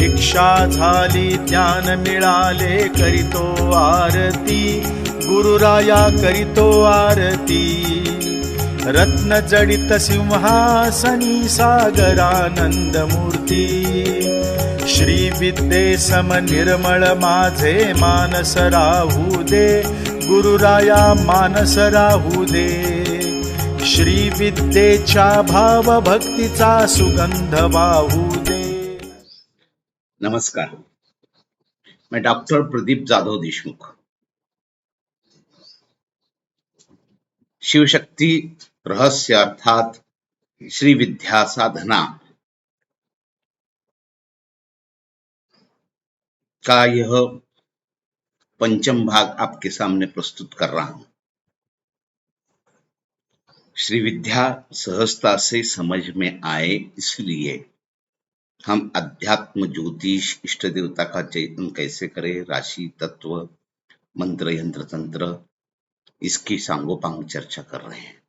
शिक्षा झाली ज्ञान मिळाले करीतो आरती गुरुराया करीतो आरती रत्न जडित सिंहासनी सागरानंद मूर्ती श्री विद्ये सम निर्मळ माझे मानस राहू दे गुरुराया मानस राहू दे श्री विद्येच्या भाव भक्तीचा सुगंध वाहू दे। नमस्कार, मैं डॉक्टर प्रदीप जाधव देशमुख। शिवशक्ति रहस्य अर्थात श्री विद्या साधना का यह पंचम भाग आपके सामने प्रस्तुत कर रहा हूं। श्री विद्या सहजता से समझ में आए इसलिए हम अध्यात्म, ज्योतिष, इष्ट देवता का चयन कैसे करें, राशि तत्व, मंत्र, यंत्र, तंत्र, इसकी सांगोपांग चर्चा कर रहे हैं।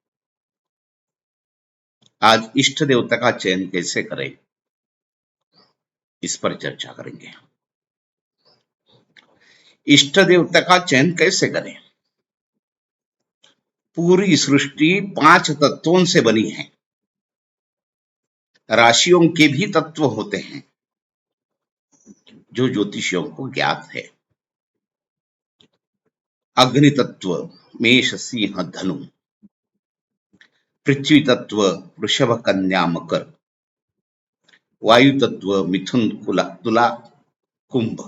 आज इष्ट देवता का चयन कैसे करें इस पर चर्चा करेंगे। इष्ट देवता का चयन कैसे करें? पूरी सृष्टि 5 तत्वों से बनी है। राशियों के भी तत्व होते हैं जो ज्योतिषियों को ज्ञात है। अग्नि तत्व मेष, सिंह, धनु, पृथ्वी तत्व वृषभ, कन्या, मकर, वायु तत्व मिथुन, तुला, कुंभ,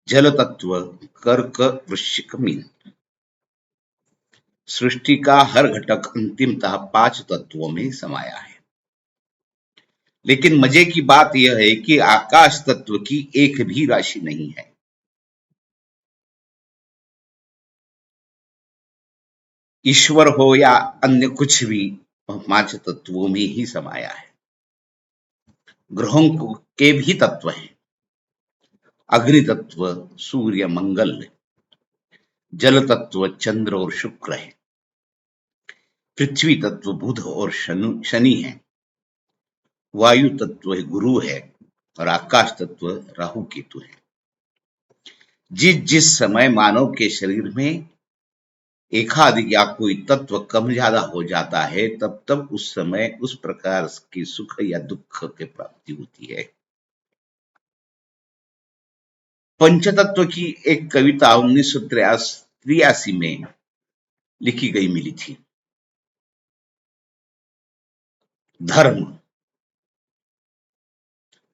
जल तत्व कर्क, वृश्चिक, मीन। सृष्टि का हर घटक अंतिमतः 5 तत्वों में समाया है। लेकिन मजे की बात यह है कि आकाश तत्व की एक भी राशि नहीं है। ईश्वर हो या अन्य कुछ भी, 5 तत्वों में ही समाया है। ग्रहों के भी तत्व हैं। अग्नि तत्व सूर्य, मंगल, जल तत्व चंद्र और शुक्र है, पृथ्वी तत्व बुध और शनि है, वायु तत्व गुरु है और आकाश तत्व राहु केतु है। जिस समय मानव के शरीर में एकाधिक या कोई तत्व कम ज्यादा हो जाता है तब उस समय उस प्रकार की सुख या दुख की प्राप्ति होती है। पंचतत्व की एक कविता 1983 में लिखी गई मिली थी।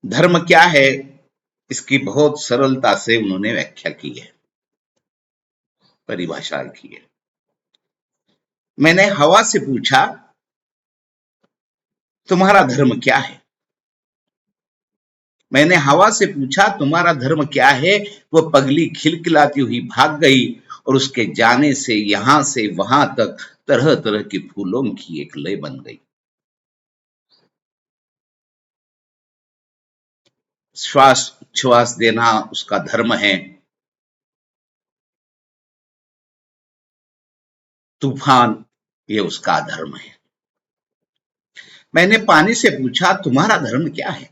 धर्म क्या है, इसकी बहुत सरलता से उन्होंने व्याख्या की है, परिभाषा की है। मैंने हवा से पूछा तुम्हारा धर्म क्या है? मैंने हवा से पूछा तुम्हारा धर्म क्या है? वह पगली खिलखिलाती हुई भाग गई और उसके जाने से यहां से वहां तक तरह तरह के फूलों की एक लय बन गई। श्वास उच्छ्वास देना उसका धर्म है। तूफान ये उसका धर्म है। मैंने पानी से पूछा तुम्हारा धर्म क्या है?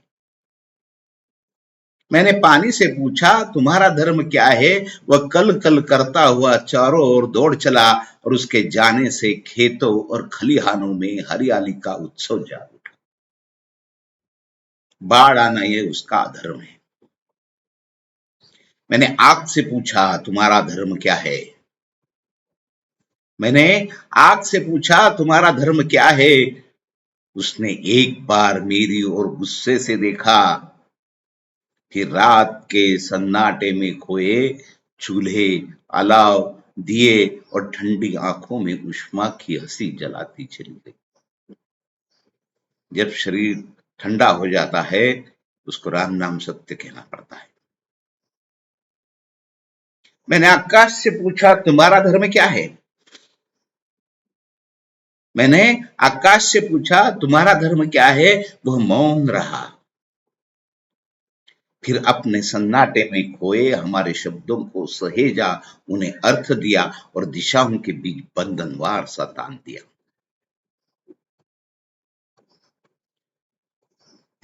मैंने पानी से पूछा तुम्हारा धर्म क्या है? वह कल कल करता हुआ चारों ओर दौड़ चला और उसके जाने से खेतों और खलिहानों में हरियाली का उत्सव जाग उठा। बाढ़ आना ये उसका धर्म है। मैंने आग से पूछा तुम्हारा धर्म क्या है? मैंने आग से पूछा तुम्हारा धर्म क्या है? उसने एक बार मेरी ओर गुस्से से देखा, फिर रात के सन्नाटे में खोए चूल्हे, अलाव, दिए और ठंडी आंखों में उष्मा की हंसी जलाती चली गई। जब शरीर ठंडा हो जाता है उसको राम नाम सत्य कहना पड़ता है। मैंने आकाश से पूछा तुम्हारा धर्म क्या है? मैंने आकाश से पूछा तुम्हारा धर्म क्या है? वह मौन रहा, फिर अपने सन्नाटे में खोए हमारे शब्दों को सहेजा, उन्हें अर्थ दिया और दिशाओं के बीच बंधनवार सा तान दिया।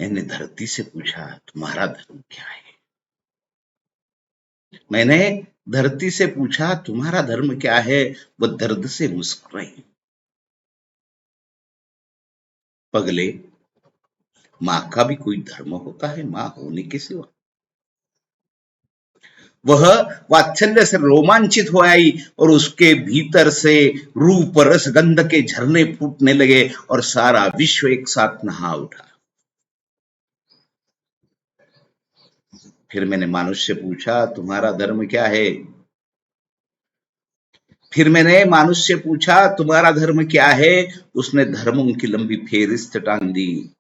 मैंने धरती से पूछा तुम्हारा धर्म क्या है। मैंने धरती से पूछा तुम्हारा धर्म क्या है। वो दर्द से मुस्कुराई। पगले, माँ का भी कोई धर्म होता है माँ होने के सिवा। वह वात्सल्य से रोमांचित हो आई और उसके भीतर से रूप रस गंध के झरने फूटने लगे और सारा विश्व एक साथ नहा उठा। फिर मैंने मानुष से पूछा तुम्हारा धर्म क्या है। फिर मैंने मानुष से पूछा तुम्हारा धर्म क्या है। उसने धर्मों की लंबी फेरिस्त टांग दी,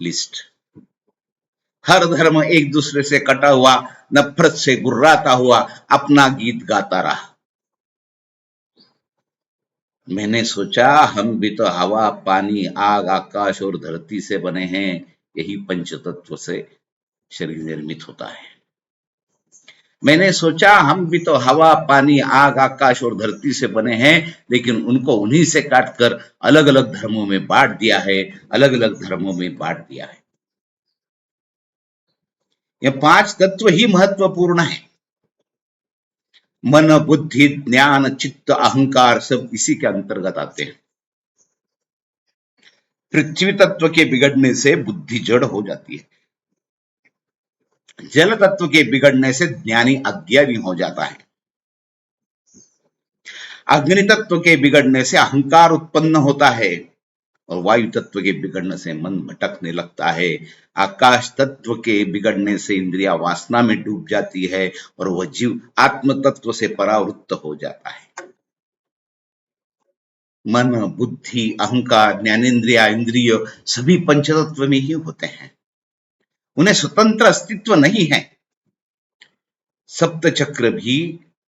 लिस्ट। हर धर्म एक दूसरे से कटा हुआ, नफरत से गुर्राता हुआ अपना गीत गाता रहा। मैंने सोचा हम भी तो हवा पानी आग आकाश और धरती से बने हैं। यही पंचतत्व से शरीर निर्मित होता है। मैंने सोचा हम भी तो हवा पानी आग आकाश और धरती से बने हैं, लेकिन उनको उन्हीं से काटकर अलग अलग धर्मों में बांट दिया है, अलग अलग धर्मों में बांट दिया है। ये 5 तत्व ही महत्वपूर्ण है। मन बुद्धि ज्ञान चित्त अहंकार सब इसी के अंतर्गत आते हैं। पृथ्वी तत्व के बिगड़ने से बुद्धि जड़ हो जाती है। जल तत्व के बिगड़ने से ज्ञानी अज्ञानी हो जाता है। अग्नि तत्व के बिगड़ने से अहंकार उत्पन्न होता है और वायु तत्व के बिगड़ने से मन भटकने लगता है। आकाश तत्व के बिगड़ने से इंद्रिया वासना में डूब जाती है और वह जीव आत्म तत्व से परावृत्त हो जाता है। मन बुद्धि अहंकार ज्ञानेन्द्रिया इंद्रिय सभी पंचतत्व में ही होते हैं। उन्हें स्वतंत्र अस्तित्व नहीं है। सप्त चक्र भी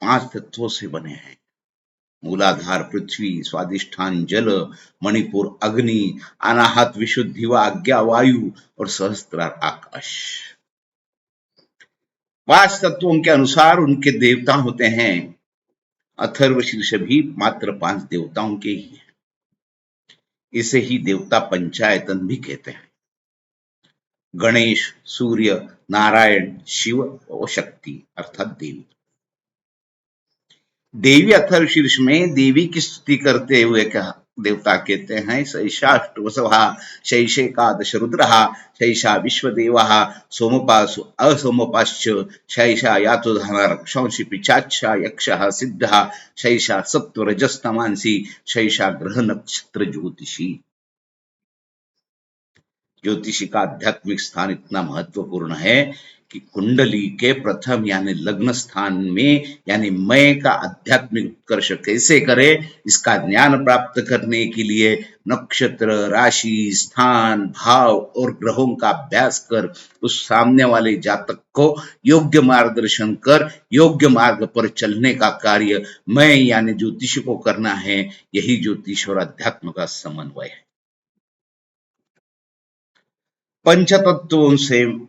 5 तत्वों से बने हैं। मूलाधार पृथ्वी, स्वादिष्ठान जल, मणिपुर अग्नि, अनाहत विशुद्धि व आज्ञा वायु और सहस्त्रार आकाश। 5 तत्वों के अनुसार उनके देवता होते हैं। अथर्व शीर्ष भी मात्र 5 देवताओं के ही है। इसे ही देवता पंचायतन भी कहते हैं। गणेश, सूर्य, नारायण, शिव और शक्ति अर्थात देवी। देवी अथर्वशीर्ष में देवी की स्तुति करते हुए क्या देवता कहते हैं, शैषाष्टवसवः शैषेकादश रुद्रः शैषा विश्वदेवः सोमपासु असोमपाश्च शैषा यातुधान रक्षांसि पिचाच्छा यक्षः सिद्धः शैषा सत्वरजस्तमांसि शैषा ग्रह नक्षत्र ज्योतिषी। ज्योतिषी का आध्यात्मिक स्थान इतना महत्वपूर्ण है कि कुंडली के प्रथम यानी लग्न स्थान में यानी मैं का आध्यात्मिक उत्कर्ष कैसे करे, इसका ज्ञान प्राप्त करने के लिए नक्षत्र राशि स्थान भाव और ग्रहों का अभ्यास कर उस सामने वाले जातक को योग्य मार्गदर्शन कर योग्य मार्ग पर चलने का कार्य मैं यानी ज्योतिषी को करना है। यही ज्योतिष और अध्यात्म का समन्वय है। पंचतत्वों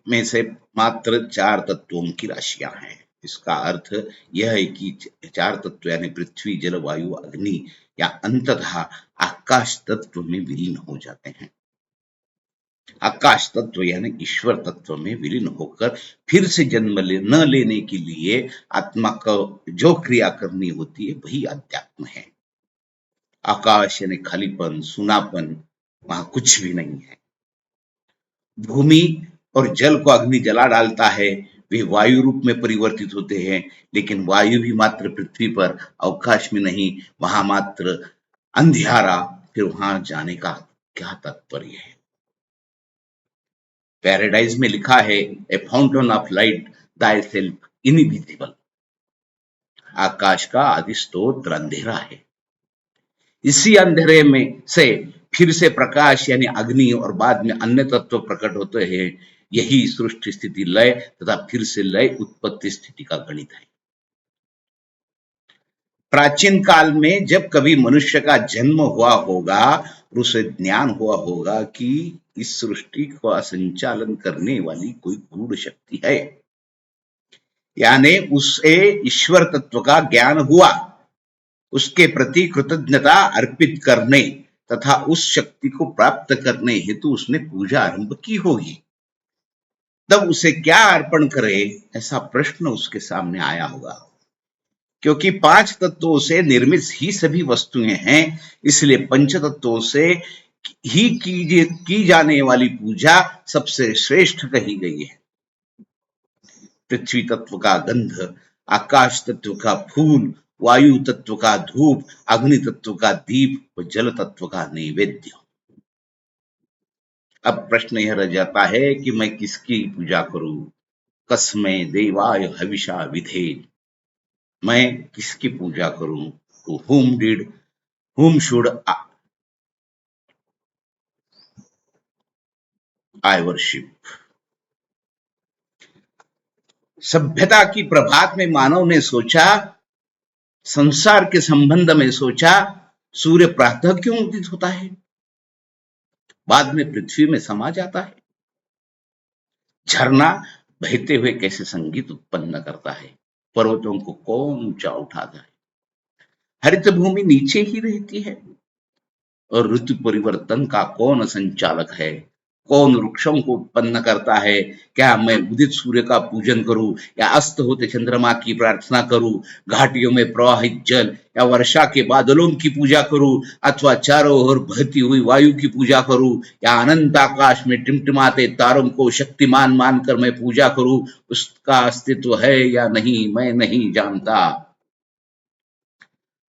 में से मात्र 4 तत्वों की राशियां हैं। इसका अर्थ यह है कि 4 तत्व यानी पृथ्वी जल वायु अग्नि या अंततः आकाश तत्व में विलीन हो जाते हैं। आकाश तत्व यानी ईश्वर तत्व में विलीन होकर फिर से जन्म न लेने के लिए आत्मा को जो क्रिया करनी होती है वही अध्यात्म है। आकाश यानी खालीपन सुनापन, वहां कुछ भी नहीं है। भूमि और जल को अग्नि जला डालता है, वे वायु रूप में परिवर्तित होते हैं, लेकिन वायु भी मात्र पृथ्वी पर अवकाश में नहीं, वहां मात्र अंधियारा। फिर वहां जाने का क्या तात्पर्य है। पैराडाइज में लिखा है a fountain of light thy self invisible. आकाश का आदि स्रोत अंधेरा है। इसी अंधेरे में से फिर से प्रकाश यानी अग्नि और बाद में अन्य तत्व प्रकट होते हैं। यही सृष्टि स्थिति लय तथा फिर से लय उत्पत्ति स्थिति का गणित है। प्राचीन काल में जब कभी मनुष्य का जन्म हुआ होगा और उसे ज्ञान हुआ होगा कि इस सृष्टि का संचालन करने वाली कोई गूढ़ शक्ति है, यानी उसे ईश्वर तत्व का ज्ञान हुआ, उसके प्रति कृतज्ञता अर्पित करने तथा उस शक्ति को प्राप्त करने हेतु उसने पूजा आरंभ की होगी, तब उसे क्या अर्पण करे, ऐसा प्रश्न उसके सामने आया होगा। क्योंकि 5 तत्वों से निर्मित ही सभी वस्तुएं हैं, इसलिए पंच तत्वों से ही की जाने वाली पूजा सबसे श्रेष्ठ कही गई है। पृथ्वी तत्व का गंध, आकाश तत्व का फूल, वायु तत्व का धूप, अग्नि तत्व का दीप और जल तत्व का नैवेद्य। अब प्रश्न यह रह जाता है कि मैं किसकी पूजा करूं? कस्मै देवाय हविषा विधे, मैं किसकी पूजा करूं? तो whom should I worship? सभ्यता की प्रभात में मानव ने सोचा, संसार के संबंध में सोचा, सूर्य प्रातः क्यों उदित होता है, बाद में पृथ्वी में समा जाता है। झरना बहते हुए कैसे संगीत उत्पन्न करता है, पर्वतों को कौन ऊंचा उठाता है, हरित भूमि नीचे ही रहती है, और ऋतु परिवर्तन का कौन संचालक है, कौन वृक्षों को उत्पन्न करता है। क्या मैं उदित सूर्य का पूजन करूं या अस्त होते चंद्रमा की प्रार्थना करूं, घाटियों में प्रवाहित जल या वर्षा के बादलों की पूजा करूं, अथवा चारों ओर बहती हुई वायु की पूजा करूं, या अनंत आकाश में टिमटिमाते तारों को शक्तिमान मानकर मैं पूजा करूं, उसका अस्तित्व है या नहीं मैं नहीं जानता।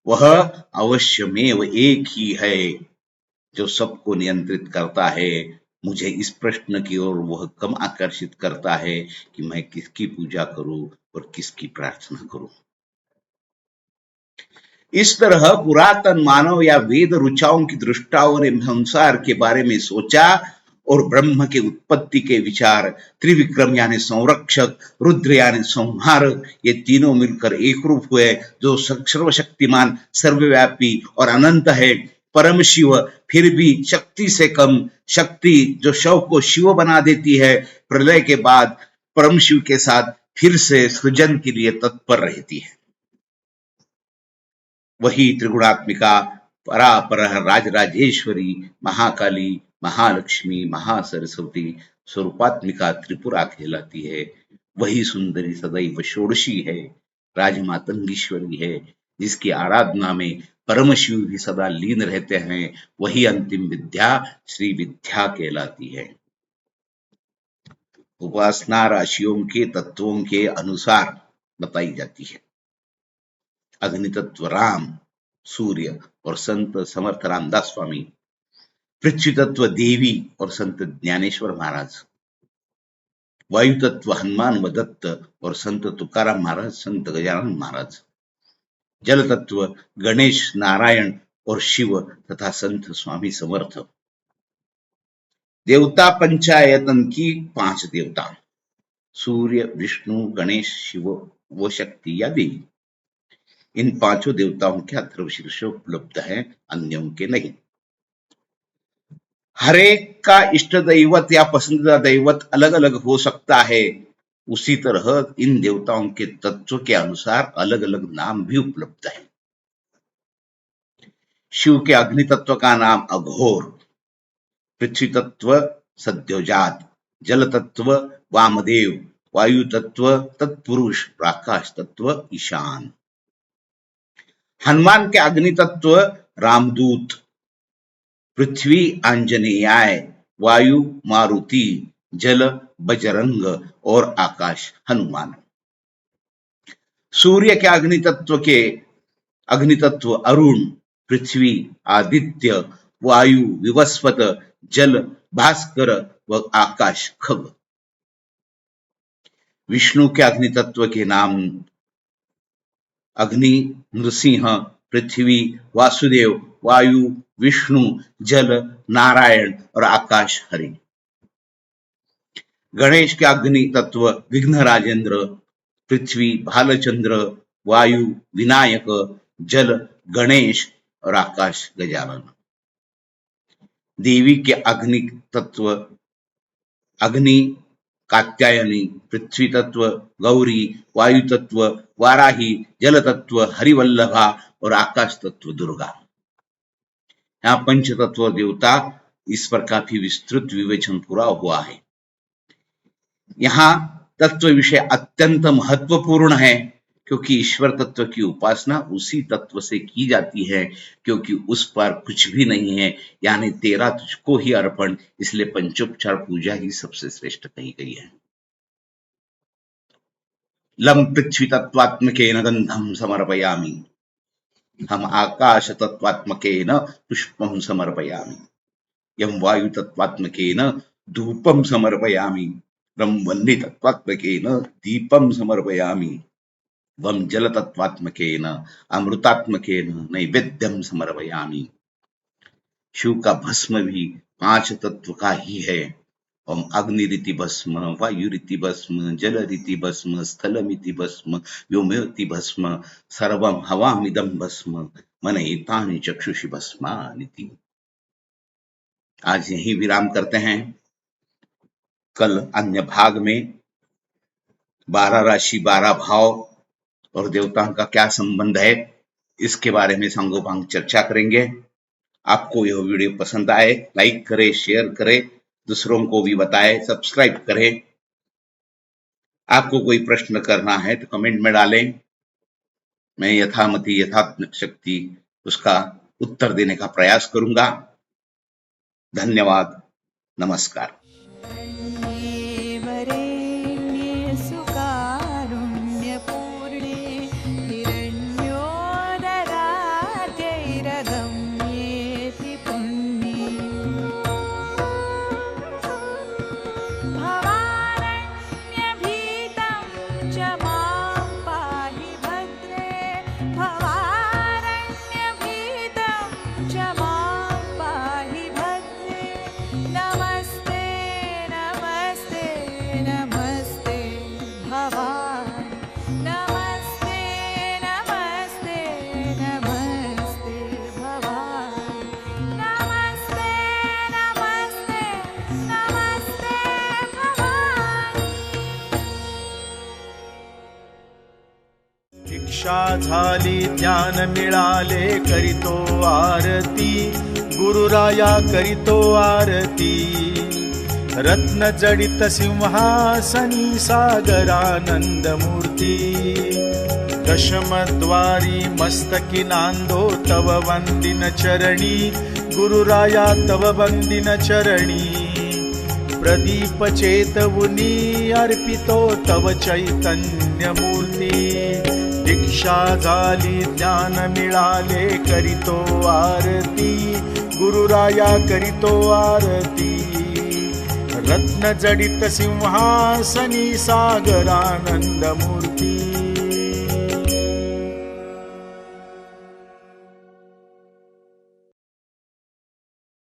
वह अवश्यमेव एक ही है जो सबको नियंत्रित करता है। मुझे इस प्रश्न की ओर वह कम आकर्षित करता है कि मैं किसकी पूजा करूं और किसकी प्रार्थना करूं। इस तरह पुरातन मानव या वेद रुचाओं की दृष्टाओं ने संसार के बारे में सोचा और ब्रह्म के उत्पत्ति के विचार, त्रिविक्रम यानी संरक्षक, रुद्र यानी संहारक, ये तीनों मिलकर एक रूप हुए जो सर्वशक्तिमान, सर्वव्यापी और अनंत है। परम शिव फिर भी शक्ति से कम, शक्ति जो शव को शिव बना देती है, प्रलय के बाद परम शिव के साथ फिर से सृजन के लिए तत्पर रहती है। वही त्रिगुणात्मिका परापर राजराजेश्वरी, महाकाली, महालक्ष्मी, महासरस्वती, स्वरूपात्मिका त्रिपुरा कहलाती है। वही सुंदरी सदैव षोडशी है, राजमातंगीश्वरी है, जिसकी आराधना में परम शिव भी सदा लीन रहते हैं। वही अंतिम विद्या श्री विद्या कहलाती है। उपासना राशियों के तत्वों के अनुसार बताई जाती है। अग्नि तत्व राम, सूर्य और संत समर्थ रामदास स्वामी, पृथ्वी तत्व देवी और संत ज्ञानेश्वर महाराज, वायु तत्व हनुमान व दत्त और संत तुकाराम महाराज, संत गजानन महाराज, जल तत्व गणेश, नारायण और शिव तथा संत स्वामी समर्थ। देवता पंचायतन की 5 देवता, सूर्य, विष्णु, गणेश, शिव व शक्ति या देवी। इन 5 देवताओं के अथर्वशीर्ष उपलब्ध है, अन्यों के नहीं। हर एक का इष्ट दैवत या पसंदीदा दैवत अलग अलग हो सकता है। उसी तरह इन देवताओं के तत्व के अनुसार अलग अलग नाम भी उपलब्ध है। शिव के अग्नि तत्व का नाम अघोर, पृथ्वी तत्व सद्योजात, जल तत्व वामदेव, वायु तत्व तत्पुरुष, आकाश तत्व ईशान। हनुमान के अग्नि तत्व रामदूत, पृथ्वी आंजनेयाय, वायु मारुति, जल बजरंग और आकाश हनुमान। सूर्य के अग्नि तत्व अरुण, पृथ्वी आदित्य, वायु विवस्वत, जल भास्कर व आकाश खग। विष्णु के अग्नि तत्व के नाम अग्नि नृसिंह, पृथ्वी वासुदेव, वायु विष्णु, जल नारायण और आकाश हरि। गणेश के अग्नि तत्व विघ्न राजेंद्र, पृथ्वी भालचंद्र, वायु विनायक, जल गणेश और आकाश गजानन। देवी के अग्नि तत्व अग्नि कात्यायनी, पृथ्वी तत्व गौरी, वायु तत्व वाराही, जल तत्व हरिवल्लभा और आकाश तत्व दुर्गा। यहाँ पंचतत्व देवता इस पर काफी विस्तृत विवेचन पूरा हुआ है। यहाँ तत्व विषय अत्यंत महत्वपूर्ण है, क्योंकि ईश्वर तत्व की उपासना उसी तत्व से की जाती है, क्योंकि उस पर कुछ भी नहीं है, यानी तेरा तुझको ही अर्पण। इसलिए पंचोपचार पूजा ही सबसे श्रेष्ठ कही गई है। लम पृथ्वी तत्वात्मकेन गंधम समर्पयामि, हम आकाश तत्वात्मकेन पुष्पम समर्पयामि, यम वायु तत्वात्मकेन धूपम समर्पयामि, ब्रह्मण्य तत्वात्मकेन दीपम समर्पयामि, वम जल तत्वात्मकेन अमृतात्मकेन नैवेद्यम समर्पयामि। शिव का भस्म भी 5 तत्व का ही है। ओम अग्नि रीति भस्म, वायु रीति भस्म, जल रीति भस्म, स्थलमिति भस्म, व्योमयोति भस्म, सर्वम हवामिदं भस्म, मनयेतानि चक्षुषि भस्मानिति। आज यही विराम करते हैं। कल अन्य भाग में 12 राशि 12 भाव और देवताओं का क्या संबंध है, इसके बारे में सांगोपांग चर्चा करेंगे। आपको यह वीडियो पसंद आए, लाइक करें, शेयर करें, दूसरों को भी बताएं, सब्सक्राइब करें। आपको कोई प्रश्न करना है तो कमेंट में डालें, मैं यथामति यथाशक्ति उसका उत्तर देने का प्रयास करूंगा। धन्यवाद, नमस्कार। दीक्षा झाली ज्ञान मिळाले करीतो आरती, गुरुराया करीतो आरती। रत्न जडित सिंहासनी सागरानंद मूर्ती, दशमद्वारी मस्तकी नांदो तव वंदिन चरणी, गुरुराया तव वंदिन चरणी। प्रदीप चेतवुनी अर्पितो तव चैतन्य मूर्ती, दीक्षा झाली ज्ञान मिळाले करीतो आरती, गुरुराया करीतो आरती। रत्न जडित सिंहासनी सागरानंद मूर्ती,